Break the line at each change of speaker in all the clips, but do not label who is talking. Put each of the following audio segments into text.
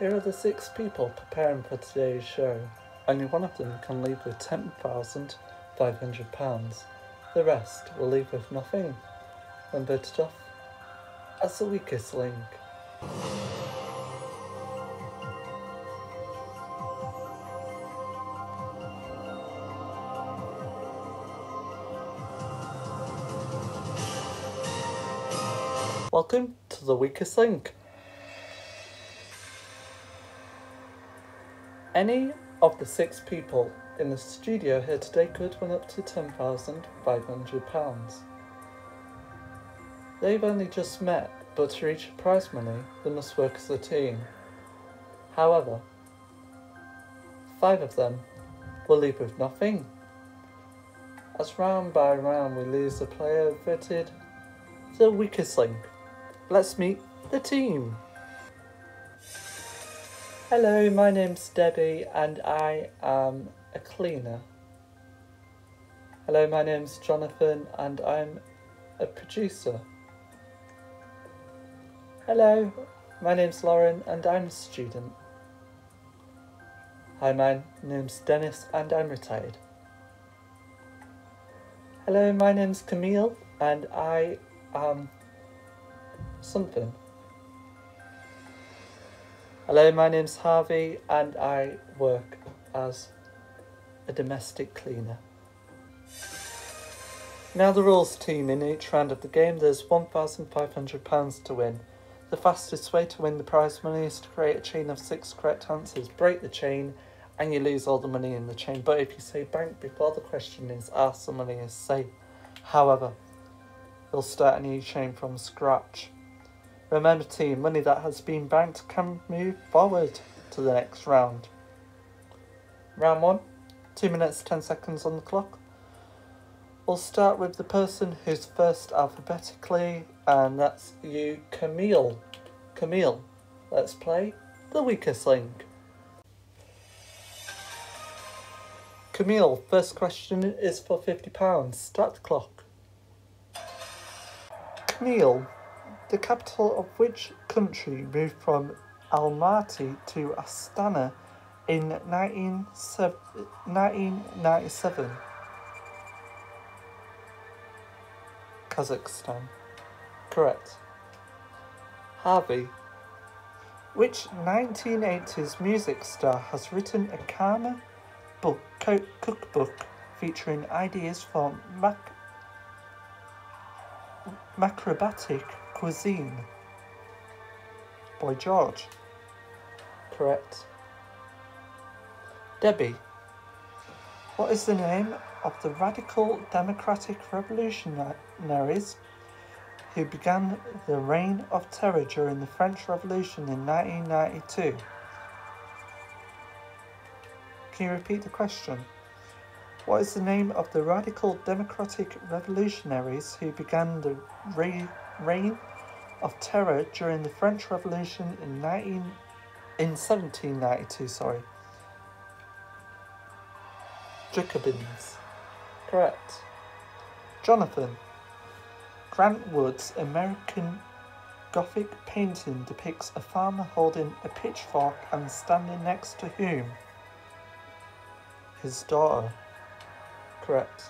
Here are the 6 people preparing for today's show. Only one of them can leave with £10,500. The rest will leave with nothing when voted off as the weakest link. Welcome to the weakest link. Any of the 6 people in the studio here today could win up to £10,500. They've only just met, but to reach prize money, they must work as a team. However, 5 of them will leave with nothing, as round by round we lose a player voted the weakest link. Let's meet the team. Hello, my name's Debbie and I am a cleaner. Hello, my name's Jonathan and I'm a producer. Hello, my name's Lauren and I'm a student. Hi, my name's Dennis and I'm retired. Hello, my name's Camille and I am something. Hello, my name's Harvey and I work as a domestic cleaner. Now the rules, team. In each round of the game there's £1,500 to win. The fastest way to win the prize money is to create a chain of 6 correct answers. Break the chain and you lose all the money in the chain. But if you say bank before the question is asked, the money is safe. However, you'll start a new chain from scratch. Remember, team, money that has been banked can move forward to the next round. Round 1, 2 minutes 10 seconds on the clock. We'll start with the person who's first alphabetically, and that's you, Camille. Camille, let's play the weakest link. Camille, first question is for £50. Start the clock. Camille, the capital of which country moved from Almaty to Astana in 1997? Kazakhstan. Correct. Harvey, which 1980s music star has written a Karma cookbook featuring ideas for macrobatic cuisine? Boy George. Correct. Debbie, what is the name of the radical democratic revolutionaries who began the reign of terror during the French Revolution in 1992? Can you repeat the question? What is the name of the radical democratic revolutionaries who began the reign of terror during the French Revolution in 1792? Jacobins. Correct. Jonathan, Grant Wood's American Gothic painting depicts a farmer holding a pitchfork and standing next to whom? His daughter. Correct.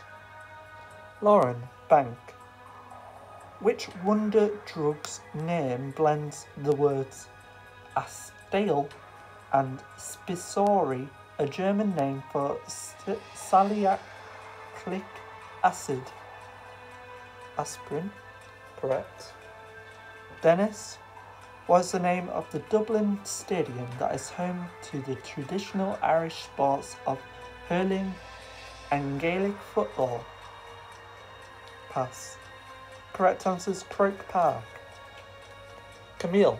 Lauren, bank. Which Wonder Drugs name blends the words Astale and Spisori, a German name for salicylic acid? Aspirin. Correct. Dennis, what is the name of the Dublin stadium that is home to the traditional Irish sports of hurling and Gaelic football? Pass. Correct answer is Croke Park. Camille,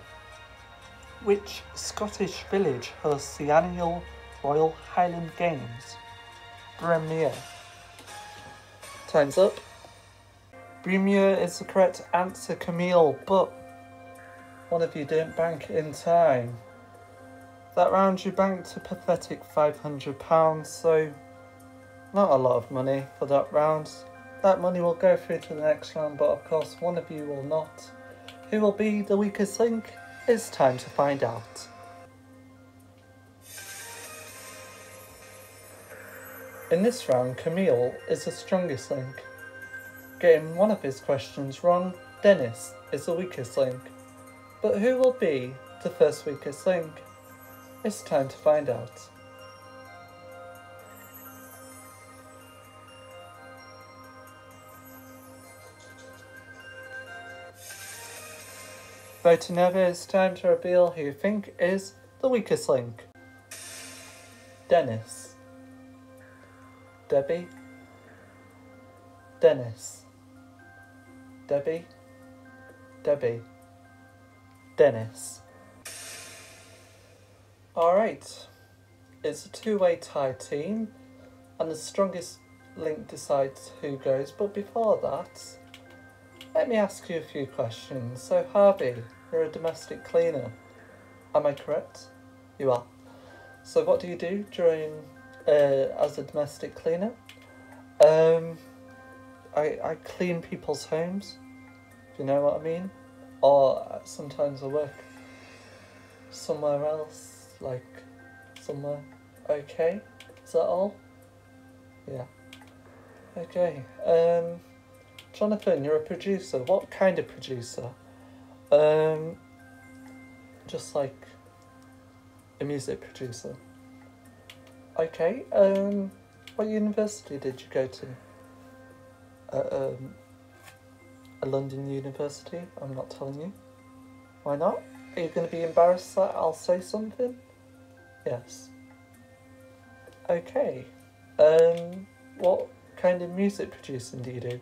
which Scottish village hosts the annual Royal Highland Games? Bremere. Time's up. Bremere is the correct answer, Camille, but one of you didn't bank in time. That round you banked a pathetic £500, so not a lot of money for that round. That money will go through to the next round, but of course one of you will not. Who will be the weakest link? It's time to find out. In this round, Camille is the strongest link. Getting one of his questions wrong, Dennis is the weakest link. But who will be the first weakest link? It's time to find out. Voting over, it's time to reveal who you think is the weakest link. Dennis. Debbie. Dennis. Debbie. Debbie. Dennis. Alright, it's a two-way tie team, and the strongest link decides who goes, but before that, let me ask you a few questions. So Harvey, you're a domestic cleaner, am I correct? You are. So what do you do during, as a domestic cleaner? I clean people's homes, if you know what I mean, or sometimes I work somewhere else, like somewhere. Okay, is that all? Yeah. Okay. Jonathan, you're a producer. What kind of producer? Just like a music producer. Okay. What university did you go to? A London university. I'm not telling you. Why not? Are you going to be embarrassed that I'll say something? Yes. Okay. What kind of music producing do you do?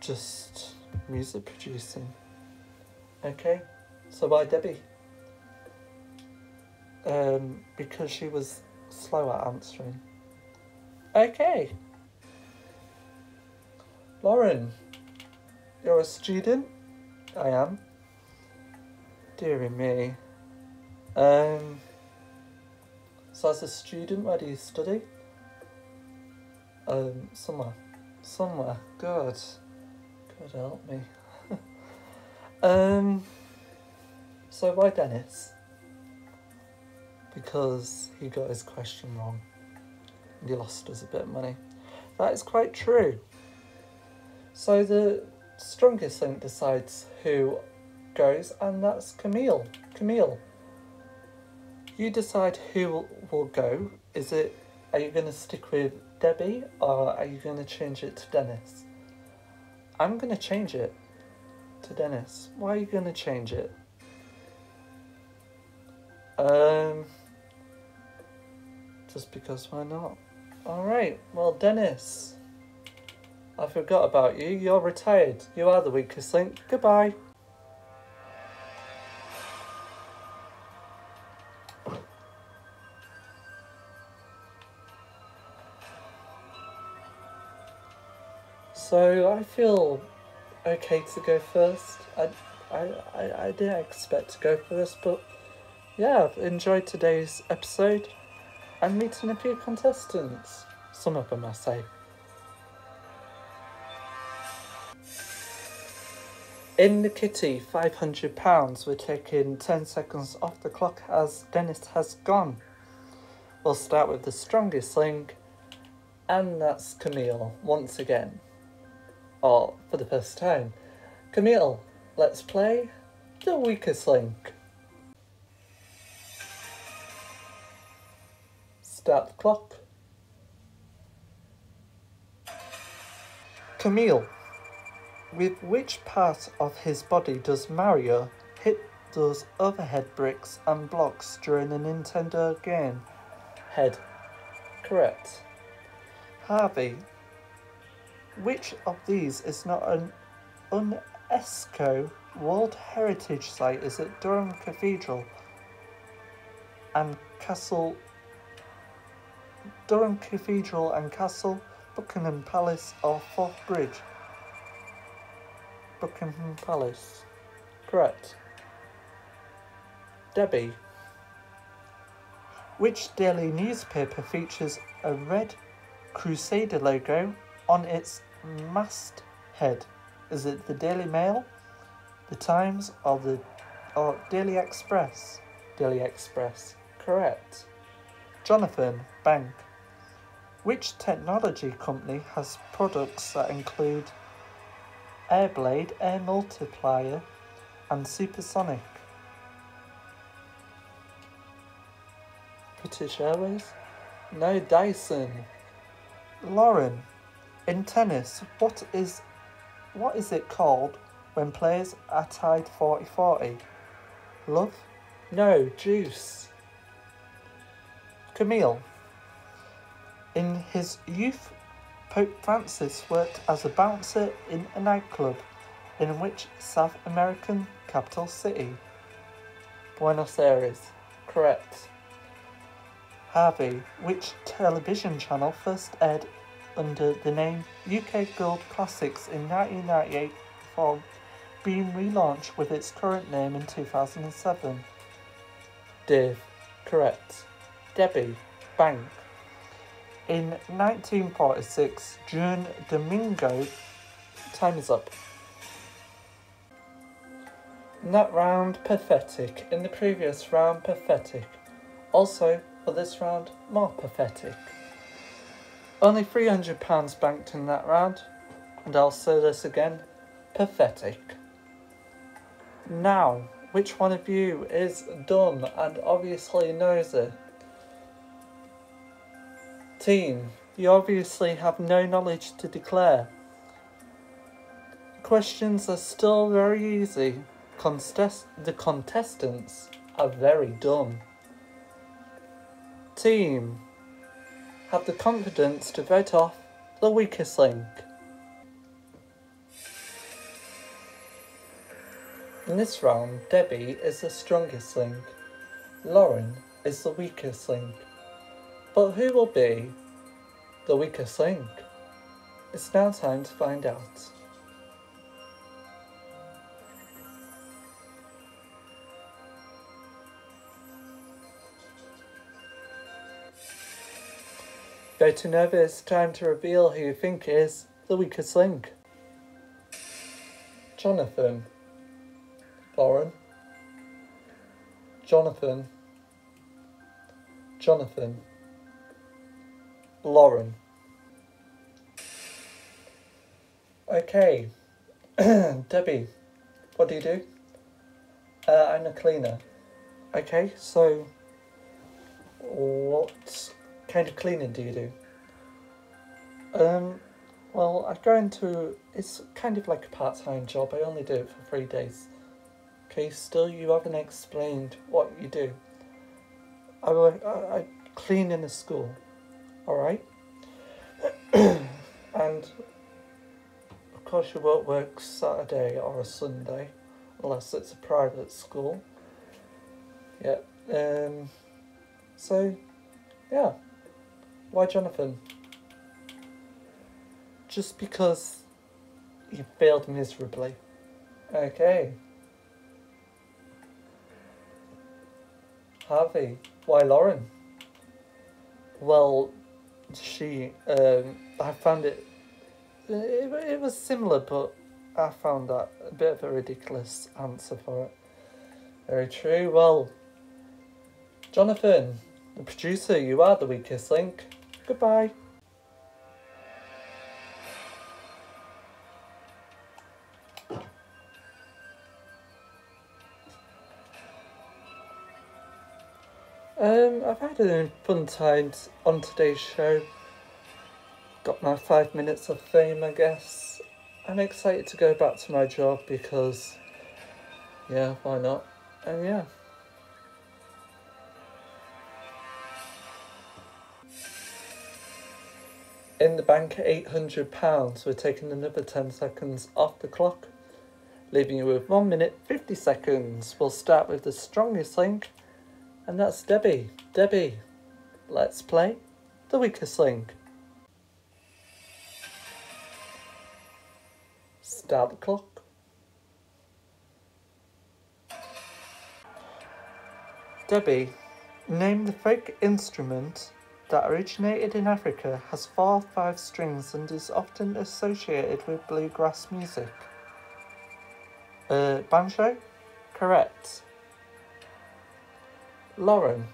Just music producing. Okay. So why Debbie? Because she was slow at answering. Okay. Lauren, you're a student? I am. Dearie me. So as a student, where do you study? Somewhere. Somewhere. Good. God help me. So why Dennis? Because he got his question wrong. And he lost us a bit of money. That is quite true. So the strongest link decides who goes, and that's Camille. Camille, you decide who will go. Are you going to stick with Debbie, or are you going to change it to Dennis? I'm going to change it to Dennis. Why are you going to change it? Just because why not? Alright, well Dennis, I forgot about you. You're retired. You are the weakest link. Goodbye. So I feel okay to go first. I didn't expect to go first, but yeah, I've enjoyed today's episode and meeting a few contestants. Some of them, I say. In the kitty, £500. We're taking 10 seconds off the clock as Dennis has gone. We'll start with the strongest link, and that's Camille, once again. Or for the first time. Camille, let's play the weakest link. Start the clock. Camille, with which part of his body does Mario hit those overhead bricks and blocks during a Nintendo game? Head. Correct. Harvey, which of these is not an UNESCO World Heritage Site? Is it Durham Cathedral and Castle, Buckingham Palace, or Forth Bridge? Buckingham Palace. Correct. Debbie, which daily newspaper features a red Crusader logo on its masthead? Is it the Daily Mail, the Times, or Daily Express? Daily Express. Correct. Jonathan, bank. Which technology company has products that include Airblade, Air Multiplier, and Supersonic? British Airways? No, Dyson. Lauren, in tennis, what is it called when players are tied 40-40? Love? No, juice. Camille, in his youth, Pope Francis worked as a bouncer in a nightclub in which South American capital city? Buenos Aires. Correct. Harvey, which television channel first aired under the name UK Gold Classics in 1998 before being relaunched with its current name in 2007? Div. Correct. Debbie. Bank. In 1946, June Domingo... Time is up. In that round, pathetic. In the previous round, pathetic. Also, for this round, more pathetic. Only £300 banked in that round, and I'll say this again, pathetic. Now, which one of you is dumb and obviously knows it? Team, you obviously have no knowledge to declare. Questions are still very easy. The contestants are very dumb. Team, have the confidence to vote off the weakest link. In this round, Debbie is the strongest link. Lauren is the weakest link. But who will be the weakest link? It's now time to find out. Voting over, it's time to reveal who you think is the weakest link. Jonathan. Lauren. Jonathan. Jonathan. Lauren. Okay. Debbie, what do you do? I'm a cleaner. Okay, so what kind of cleaning do you do? Well, I go into, it's kind of like a part-time job. I only do it for 3 days. Okay, still you haven't explained what you do. I clean in a school, alright? And of course you won't work Saturday or a Sunday, unless it's a private school. Yeah, so, yeah. Why Jonathan? Just because you failed miserably. Okay. Harvey, why Lauren? Well, I found it was similar, but I found that a bit of a ridiculous answer for it. Very true. Well, Jonathan, the producer, you are the weakest link. Goodbye. I've had a fun time on today's show. Got my 5 minutes of fame, I guess. I'm excited to go back to my job because, yeah, why not? And yeah. In the bank at £800, we're taking another 10 seconds off the clock, leaving you with 1 minute 50 seconds. We'll start with the strongest link, and that's Debbie. Debbie, let's play the weakest link. Start the clock. Debbie, name the folk instrument that originated in Africa, has 4 or 5 strings and is often associated with bluegrass music. Banjo? Correct. Lauren,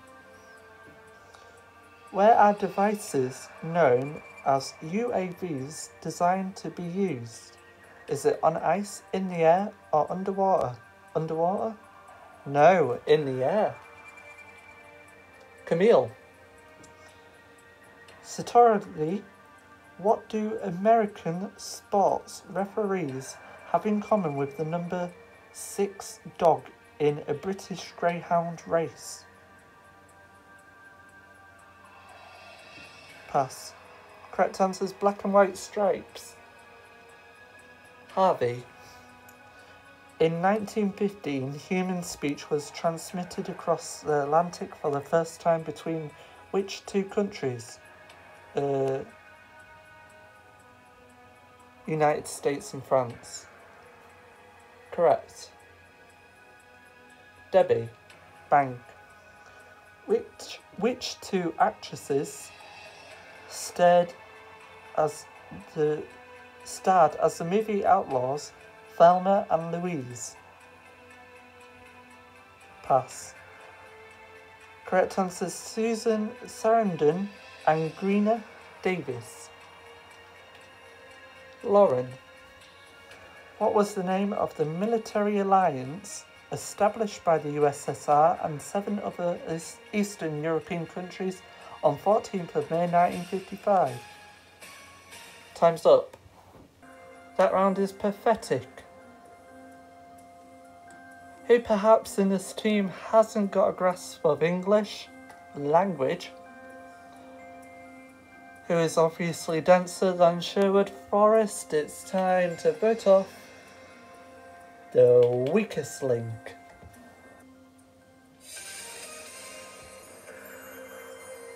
Where are devices known as UAVs designed to be used? Is it on ice, in the air, or underwater? Underwater? No, in the air. Camille. Satorily, what do American sports referees have in common with the number 6 dog in a British Greyhound race? Pass. Correct answer is black and white stripes. Harvey. In 1915, human speech was transmitted across the Atlantic for the first time between which two countries? United States and France. Correct. Debbie. Bank. Which two actresses starred as the movie Outlaws, Thelma and Louise? Pass. Correct answer is Susan Sarandon and Greena Davis. Lauren. What was the name of the military alliance established by the USSR and 7 other Eastern European countries on 14th of May 1955? Time's up. That round is pathetic. Who perhaps in this team hasn't got a grasp of English language? Who is obviously denser than Sherwood Forest? It's time to vote off the weakest link.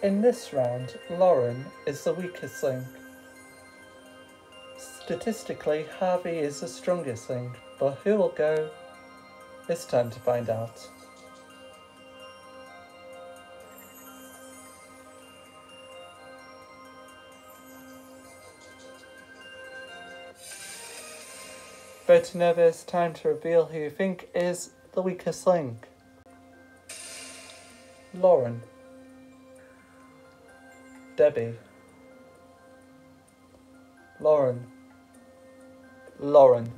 In this round, Lauren is the weakest link. Statistically, Harvey is the strongest link, but who will go? It's time to find out. Voting over, it's time to reveal who you think is the weakest link. Lauren. Debbie. Lauren. Lauren.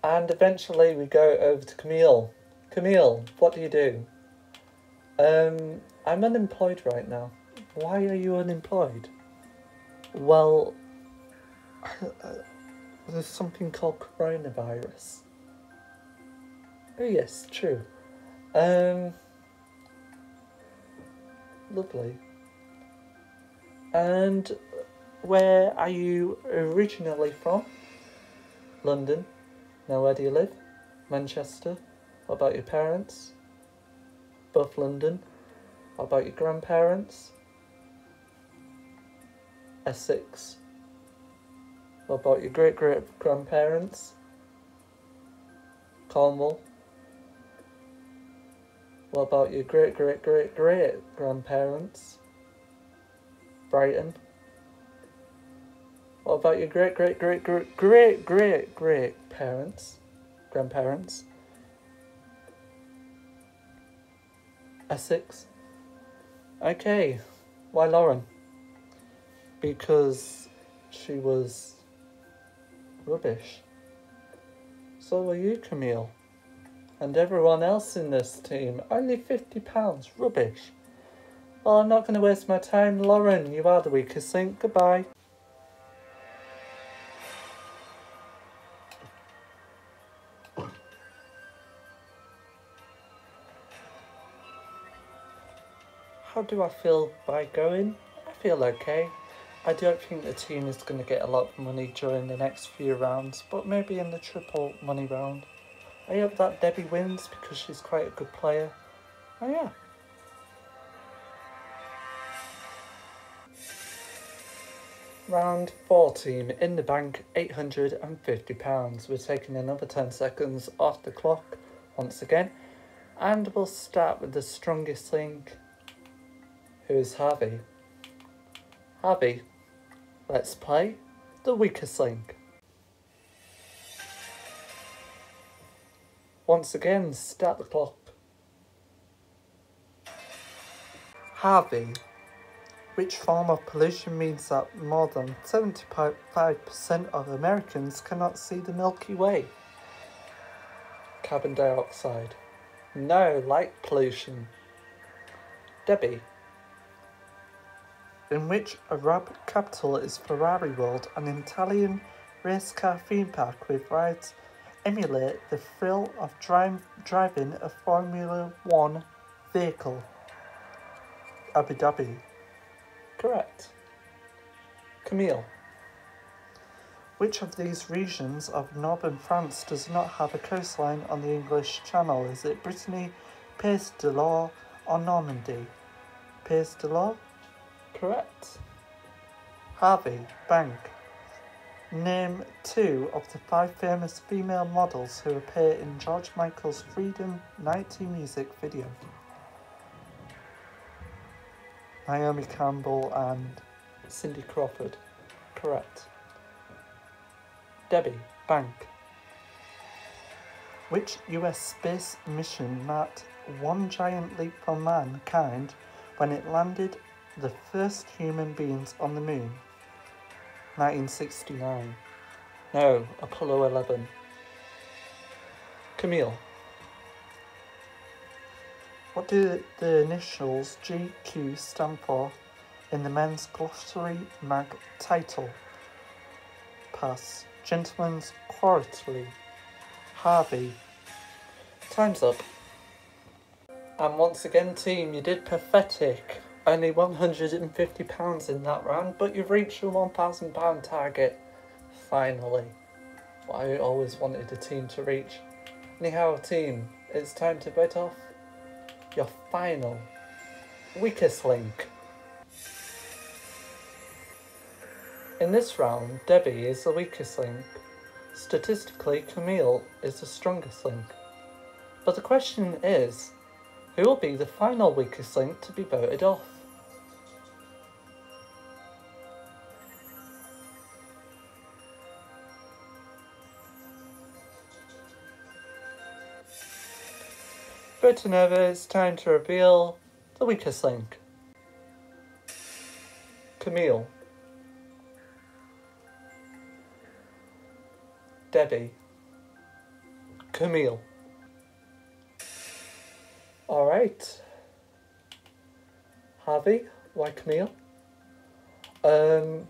And eventually we go over to Camille. Camille, what do you do? I'm unemployed right now. Why are you unemployed? Well, there's something called coronavirus. Oh yes, true. Lovely. And where are you originally from? London. Now where do you live? Manchester. What about your parents? Both London. What about your grandparents? Essex. What about your great-great-grandparents? Cornwall. What about your great-great-great-great-grandparents? Brighton. What about your great-great-great-great-great-great-parents? Grandparents? Essex. Okay. Why Lauren? Because she was rubbish. So were you, Camille. And everyone else in this team. Only £50. Rubbish. Well, I'm not going to waste my time. Lauren, you are the weakest link. Goodbye. How do I feel by going? I feel okay. I don't think the team is going to get a lot of money during the next few rounds, but maybe in the triple money round. I hope that Debbie wins because she's quite a good player. Oh yeah. Round 14, in the bank, £850. We're taking another 10 seconds off the clock once again. And we'll start with the strongest link, who is Harvey. Harvey, let's play the weakest link. Once again, start the clock. Harvey. Which form of pollution means that more than 75% of Americans cannot see the Milky Way? Carbon dioxide. No, light pollution. Debbie. In which Arab capital is Ferrari World, an Italian race car theme park with rides emulate the thrill of driving a Formula One vehicle? Abu Dhabi. Correct. Camille. Which of these regions of northern France does not have a coastline on the English Channel? Is it Brittany, Pays de la or Normandy? Pays de la? Correct. Harvey. Bank. Name 2 of the 5 famous female models who appear in George Michael's Freedom 90 music video. Naomi Campbell and Cindy Crawford. Correct. Debbie. Bank. Which US space mission marked one giant leap for mankind when it landed the first human beings on the moon? 1969. No, Apollo 11. Camille. What do the initials GQ stand for in the men's glossary mag title? Pass. Gentleman's Quarterly. Harvey. Time's up. And once again, team, you did pathetic. Only £150 in that round, but you've reached your £1,000 target. Finally. What I always wanted a team to reach. Anyhow, team, it's time to vote off your final weakest link. In this round, Debbie is the weakest link. Statistically, Camille is the strongest link. But the question is, who will be the final weakest link to be voted off? Voting over, it's time to reveal the weakest link. Camille. Debbie. Camille. Alright. Harvey, why Camille?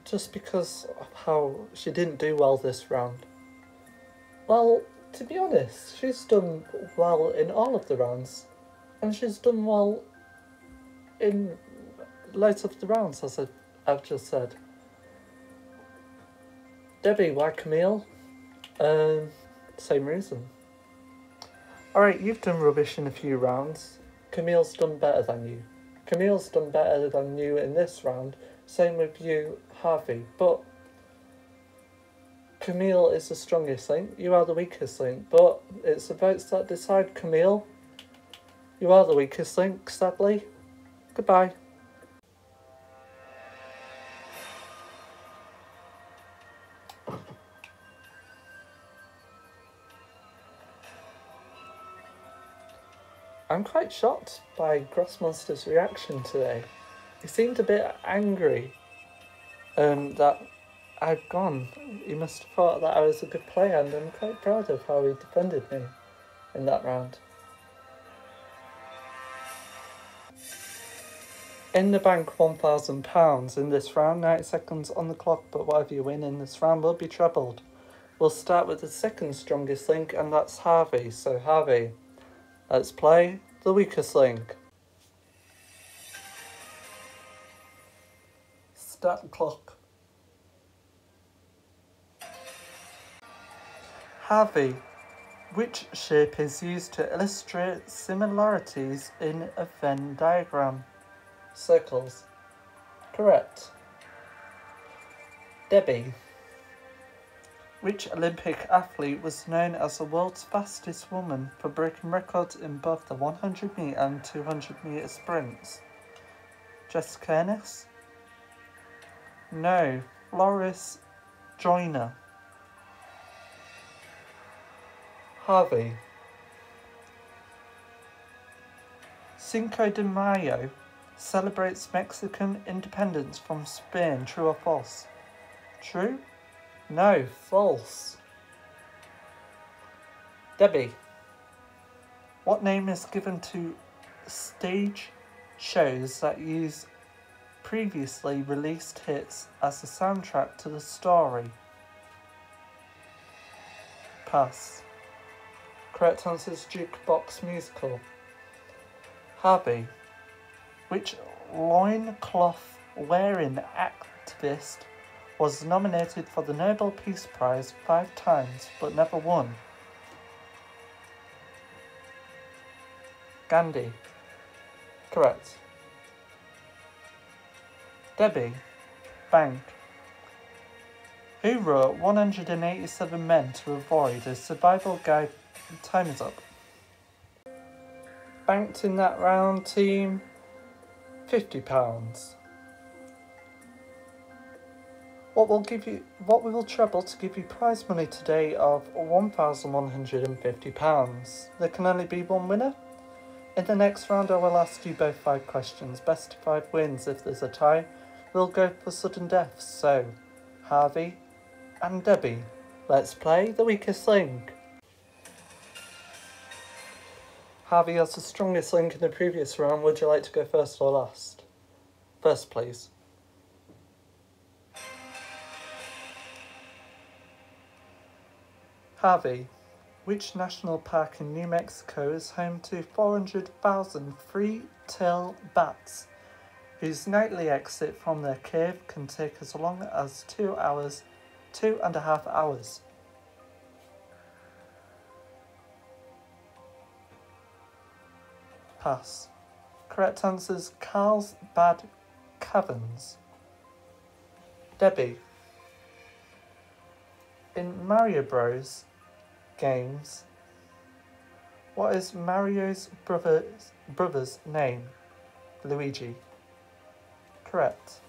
Just because of how she didn't do well this round. Well, to be honest, she's done well in all of the rounds. And she's done well in loads of the rounds, as I've just said. Debbie, why Camille? Same reason. Alright, you've done rubbish in a few rounds. Camille's done better than you. Camille's done better than you in this round. Same with you, Harvey. But Camille is the strongest link. You are the weakest link. But it's the votes that decide, Camille. You are the weakest link, sadly. Goodbye. I'm quite shocked by Grossmonster's reaction today. He seemed a bit angry that I'd gone. He must have thought that I was a good player, and I'm quite proud of how he defended me in that round. In the bank, £1,000 in this round, 90 seconds on the clock, but whatever you win in this round will be trebled. We'll start with the second strongest link, and that's Harvey. So Harvey, let's play the weakest link. Start the clock. Harvey, which shape is used to illustrate similarities in a Venn diagram? Circles. Correct. Debbie, which Olympic athlete was known as the world's fastest woman for breaking records in both the 100 metre and 200 metre sprints? Jessica Ennis? No, Floris Joyner. Harvey, Cinco de Mayo celebrates Mexican independence from Spain. True or false? True? No, false. Debbie, what name is given to stage shows that use previously released hits as the soundtrack to the story? Pass. Correct answer is Jukebox Musical. Harvey, which loincloth wearing activist was nominated for the Nobel Peace Prize 5 times but never won? Gandhi. Correct. Debbie. Bank. Who wrote 187 Men to Avoid a Survival Guide? Time is up. Banked in that round, team, £50. What we will treble to give you prize money today of £1,150. There can only be one winner. In the next round, I will ask you both 5 questions. Best of 5 wins. If there's a tie, we'll go for sudden deaths. So, Harvey and Debbie, let's play the weakest link. Harvey has the strongest link in the previous round. Would you like to go first or last? First, please. Harvey, which national park in New Mexico is home to 400,000 free-tail bats, whose nightly exit from their cave can take as long as 2.5 hours? Pass. Correct answer is Carlsbad Caverns. Debbie, in Mario Bros. Games, what is Mario's brother's name? Luigi. Correct.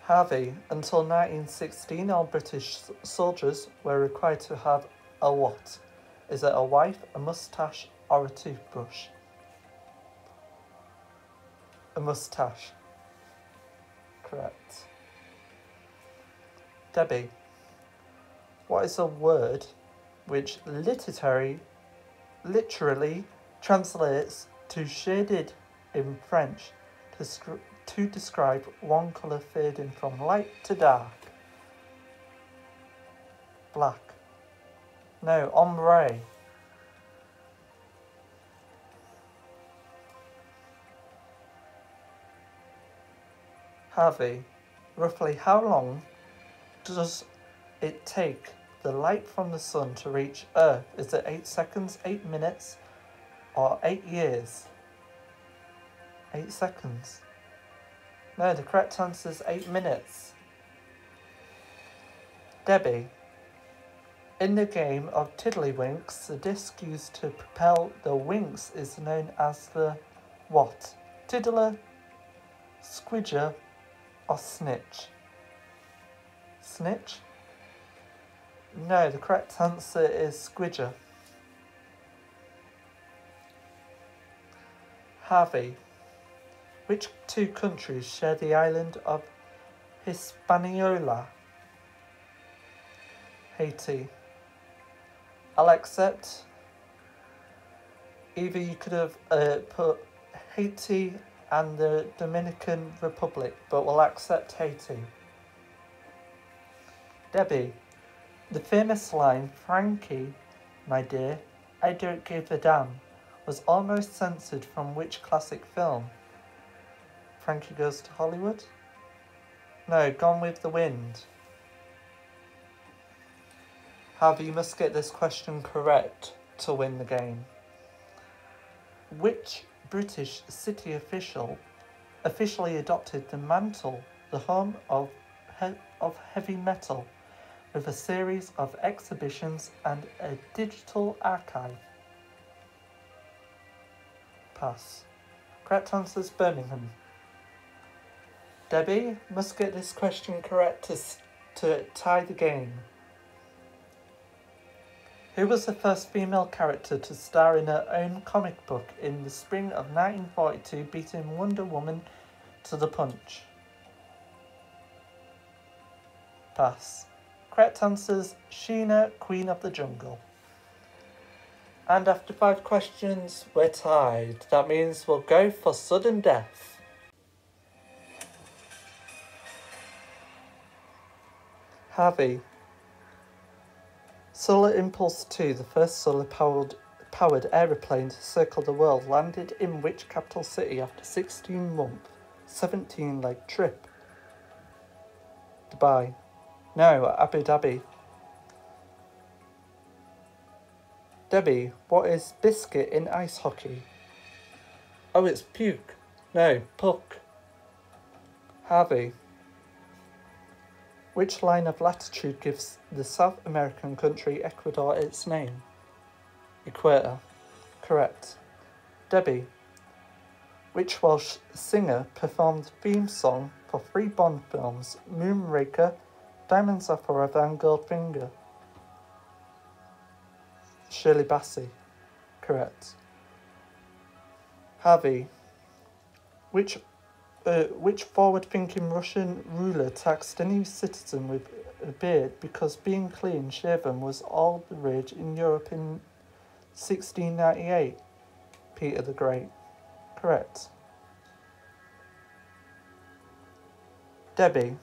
Harvey, until 1916, all British soldiers were required to have a what? Is it a wife, a moustache, or a toothbrush? A moustache. Correct. Debbie, what is a word which literally translates to shaded in French to describe one colour fading from light to dark? Black. No, ombre. Harvey, roughly how long does it take the light from the sun to reach Earth? Is it 8 seconds, 8 minutes, or 8 years? 8 seconds. No, the correct answer is 8 minutes. Debbie, in the game of Tiddlywinks, the disc used to propel the winks is known as the what? Tiddler, squidger, or snitch? Snitch? No, the correct answer is squidger. Harvey, which 2 countries share the island of Hispaniola? Haiti. I'll accept. Either you could have put Haiti and the Dominican Republic, but we'll accept Haiti. Debbie, the famous line, "Frankie, my dear, I don't give a damn," was almost censored from which classic film? Frankie Goes to Hollywood? No, Gone with the Wind. However, you must get this question correct to win the game. Which British city officially adopted the mantle, the home of heavy metal, with a series of exhibitions and a digital archive? Pass. Correct answer is Birmingham. Debbie must get this question correct to tie the game. Who was the first female character to star in her own comic book in the spring of 1942, beating Wonder Woman to the punch? Pass. Correct answers: Sheena, Queen of the Jungle. And after 5 questions, we're tied. That means we'll go for sudden death. Harvey. Solar Impulse 2, the first solar-powered aeroplane to circle the world, landed in which capital city after 16-month, 17-leg trip? Dubai. No, Abu Dhabi. Debbie, what is biscuit in ice hockey? Oh, it's puke. No, puck. Harvey. Which line of latitude gives the South American country Ecuador its name? Equator. Correct. Debbie. Which Welsh singer performed the theme song for 3 Bond films, Moonraker, Diamonds Are Forever and Goldfinger? Shirley Bassey. Correct. Harvey. Which forward-thinking Russian ruler taxed any citizen with a beard because being clean-shaven was all the rage in Europe in 1698? Peter the Great. Correct. Debbie.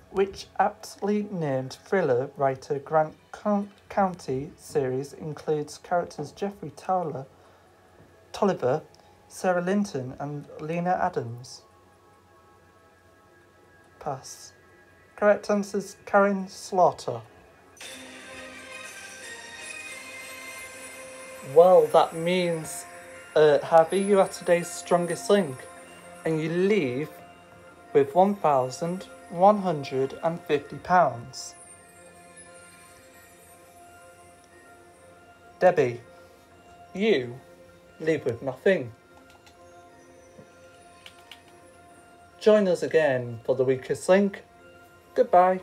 Which aptly named thriller writer Grant County series includes characters Jeffrey Tolliver, Sarah Linton and Lena Adams? Pass. Correct answers: Karen Slaughter. Well, that means, Harvey, you are today's strongest link, and you leave with £1,150. Debbie, you leave with nothing. Join us again for the weakest link. Goodbye.